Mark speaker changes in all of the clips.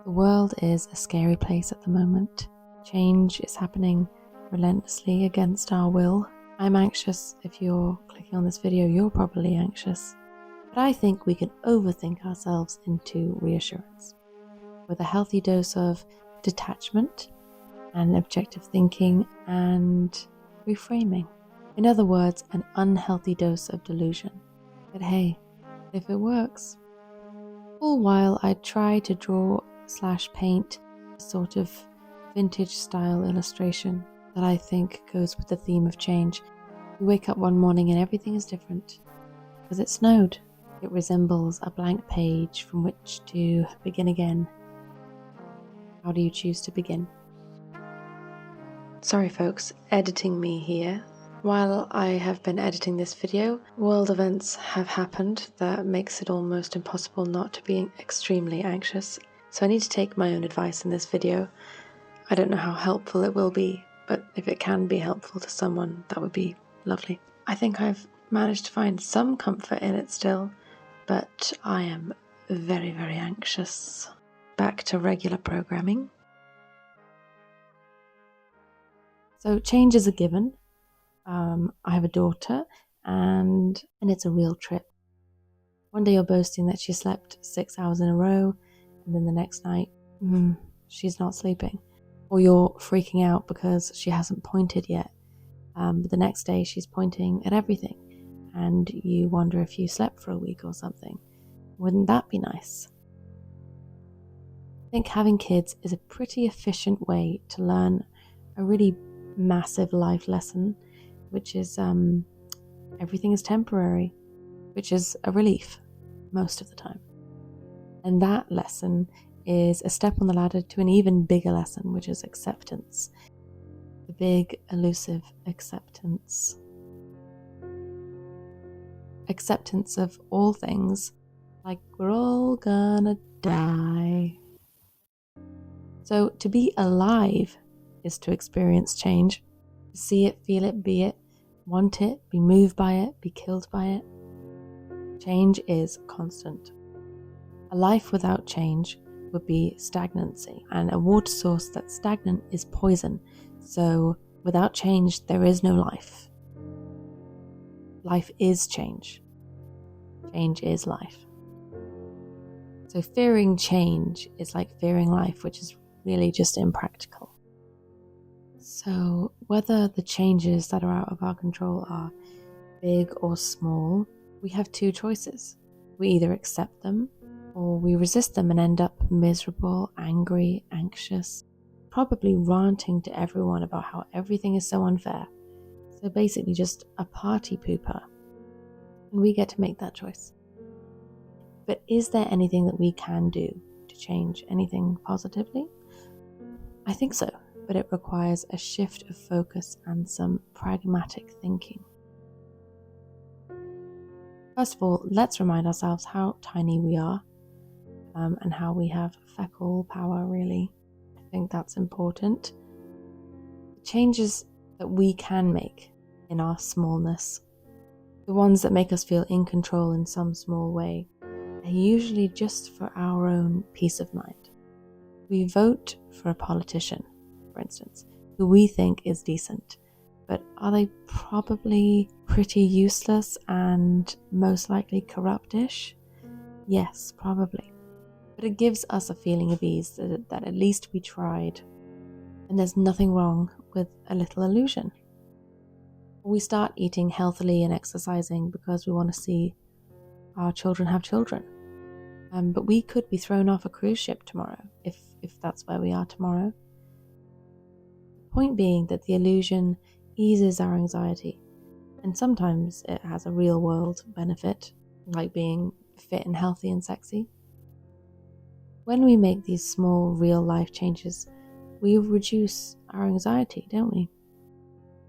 Speaker 1: The world is a scary place at the moment. Change is happening relentlessly against our will. I'm anxious. If you're clicking on this video, you're probably anxious. But I think we can overthink ourselves into reassurance with a healthy dose of detachment and objective thinking and reframing. In other words, an unhealthy dose of delusion. But hey, if it works. All while I try to draw/paint a sort of vintage style illustration that I think goes with the theme of change. You wake up one morning and everything is different because it snowed. It resembles a blank page from which to begin again. How do you choose to begin? Sorry folks, editing me here. While I have been editing this video, world events have happened that makes it almost impossible not to be extremely anxious. So I need to take my own advice in this video. I don't know how helpful it will be, but if it can be helpful to someone, that would be lovely. I think I've managed to find some comfort in it still, but I am very, very anxious. Back to regular programming. So change is a given. I have a daughter and it's a real trip. One day you're boasting that she slept 6 hours in a row, and then the next night, she's not sleeping. Or you're freaking out because she hasn't pointed yet. But the next day she's pointing at everything, and you wonder if you slept for a week or something. Wouldn't that be nice? I think having kids is a pretty efficient way to learn a really massive life lesson, which is everything is temporary, which is a relief most of the time. And that lesson is a step on the ladder to an even bigger lesson, which is acceptance. The big, elusive acceptance. Acceptance of all things, like we're all gonna die. So to be alive is to experience change, to see it, feel it, be it, want it, be moved by it, be killed by it. Change is constant. A life without change would be stagnancy, and a water source that's stagnant is poison. So without change, there is no life. Life is change. Change is life. So fearing change is like fearing life, which is really just impractical. So whether the changes that are out of our control are big or small, we have two choices. We either accept them or we resist them and end up miserable, angry, anxious, probably ranting to everyone about how everything is so unfair. So basically just a party pooper. And we get to make that choice. But is there anything that we can do to change anything positively? I think so, but it requires a shift of focus and some pragmatic thinking. First of all, let's remind ourselves how tiny we are and how we have fecal power, really. I think that's important. Changes that we can make in our smallness, the ones that make us feel in control in some small way, are usually just for our own peace of mind. We vote for a politician, for instance, who we think is decent, but are they probably pretty useless and most likely corruptish? Yes, probably. But it gives us a feeling of ease that at least we tried, and there's nothing wrong with a little illusion. We start eating healthily and exercising because we want to see our children have children. But we could be thrown off a cruise ship tomorrow, if that's where we are tomorrow. The point being that the illusion eases our anxiety, and sometimes it has a real world benefit, like being fit and healthy and sexy. When we make these small real life changes, we reduce our anxiety, don't we?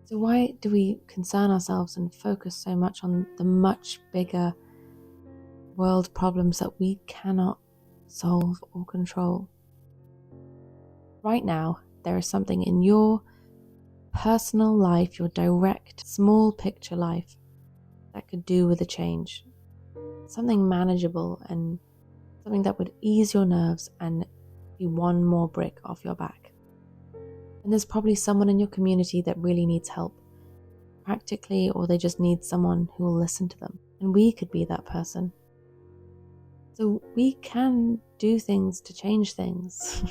Speaker 1: So why do we concern ourselves and focus so much on the much bigger world problems that we cannot solve or control? Right now, there is something in your personal life, your direct, small picture life, that could do with a change. Something manageable and something that would ease your nerves and be be one more brick off your back. And there's probably someone in your community that really needs help, practically, or they just need someone who will listen to them. And we could be that person. So we can do things to change things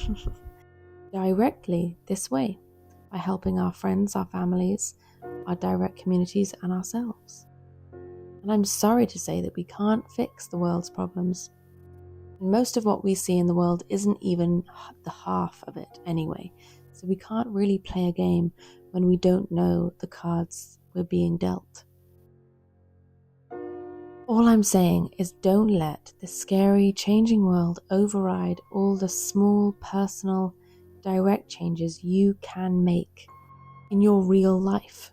Speaker 1: directly this way, by helping our friends, our families, our direct communities, and ourselves. And I'm sorry to say that we can't fix the world's problems. And most of what we see in the world isn't even the half of it anyway. So we can't really play a game when we don't know the cards we're being dealt. All I'm saying is don't let the scary, changing world override all the small, personal, direct changes you can make in your real life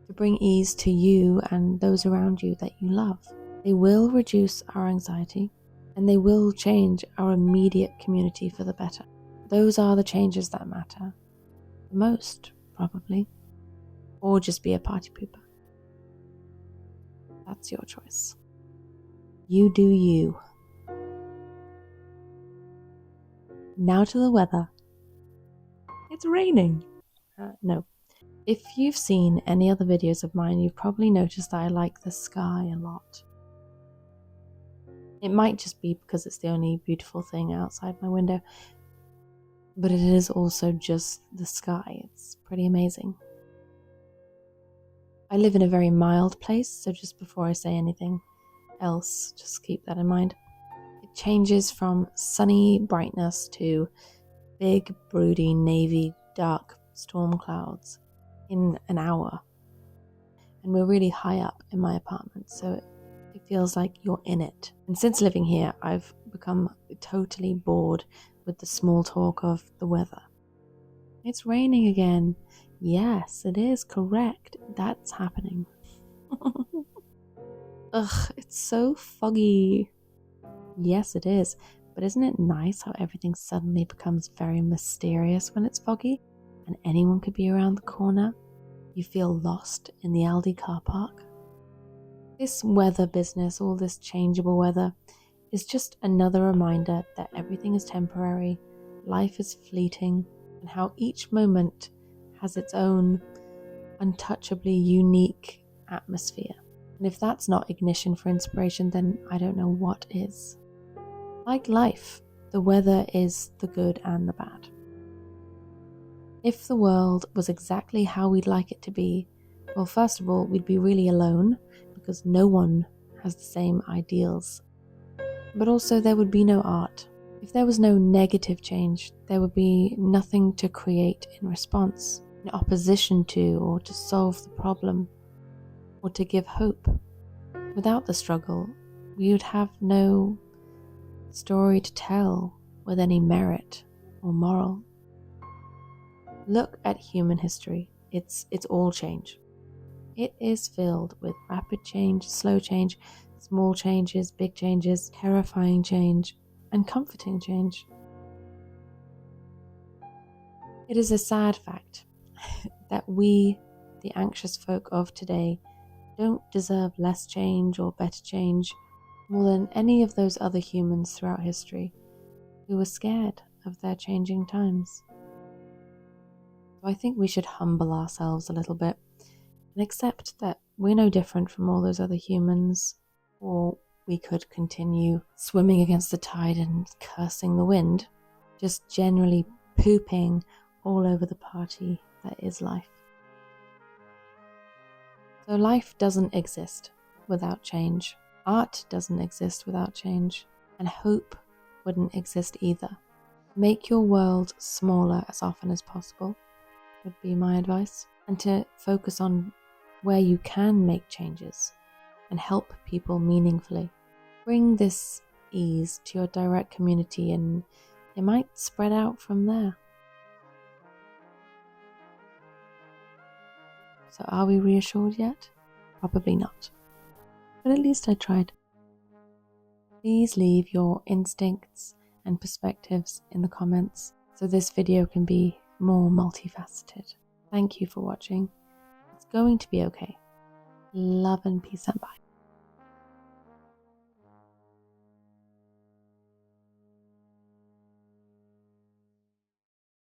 Speaker 1: to bring ease to you and those around you that you love. They will reduce our anxiety, and they will change our immediate community for the better. Those are the changes that matter the most, probably. Or just be a party pooper. That's your choice. You do you. Now to the weather. It's raining. No. If you've seen any other videos of mine, you've probably noticed that I like the sky a lot. It might just be because it's the only beautiful thing outside my window, but it is also just the sky. It's pretty amazing. I live in a very mild place, so just before I say anything else, just keep that in mind. It changes from sunny brightness to big, broody, navy, dark storm clouds in an hour. And we're really high up in my apartment, so it feels like you're in it. And since living here, I've become totally bored with the small talk of the weather. It's raining again. Yes, it is correct. That's happening. Ugh, it's so foggy. Yes, it is. But isn't it nice how everything suddenly becomes very mysterious when it's foggy and anyone could be around the corner? You feel lost in the Aldi car park. This weather business, all this changeable weather, is just another reminder that everything is temporary, life is fleeting, and how each moment has its own untouchably unique atmosphere. And if that's not ignition for inspiration, then I don't know what is. Like life, the weather is the good and the bad. If the world was exactly how we'd like it to be, well, first of all, we'd be really alone because no one has the same ideals. But also there would be no art. If there was no negative change, there would be nothing to create in response, in opposition to, or to solve the problem, or to give hope. Without the struggle, we would have no story to tell with any merit or moral. Look at human history. It's all change. It is filled with rapid change, slow change, small changes, big changes, terrifying change, and comforting change. It is a sad fact that we, the anxious folk of today, don't deserve less change or better change more than any of those other humans throughout history who were scared of their changing times. So I think we should humble ourselves a little bit and accept that we're no different from all those other humans, or we could continue swimming against the tide and cursing the wind, just generally pooping all over the party that is life. So life doesn't exist without change. Art doesn't exist without change. And hope wouldn't exist either. Make your world smaller as often as possible, would be my advice. And to focus on where you can make changes and help people meaningfully. Bring this ease to your direct community and it might spread out from there. So are we reassured yet? Probably not. But at least I tried. Please leave your instincts and perspectives in the comments so this video can be more multifaceted. Thank you for watching. It's going to be okay. Love and peace and bye.